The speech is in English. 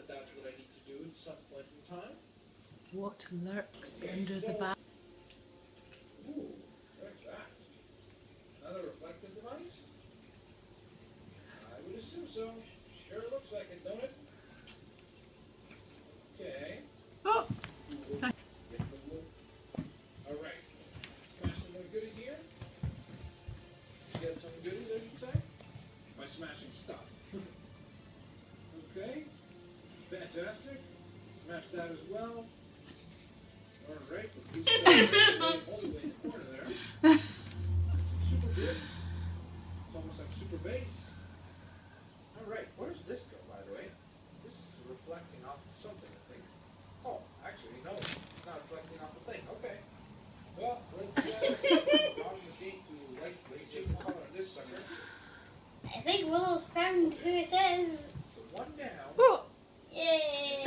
that that's what I need to do at some point in time. What lurks under the bag? Ooh, what's that? Another reflective device? I would assume so. Sure looks like it, don't it? Okay. Oh! Alright. Smash some more goodies here. Get some goodies, as you say? By smashing stuff. Okay. Fantastic. Smash that as well. Alright. All the way in the corner there. Some super goods. It's almost like super base. Alright, where does this go, by the way? This is reflecting off of something, I think. Oh, actually, no. It's not reflecting off the thing. Okay. Well, let's bottom the gate to light change the color of this sucker. I think Willow's found who it is. So one down. Oh! Yay!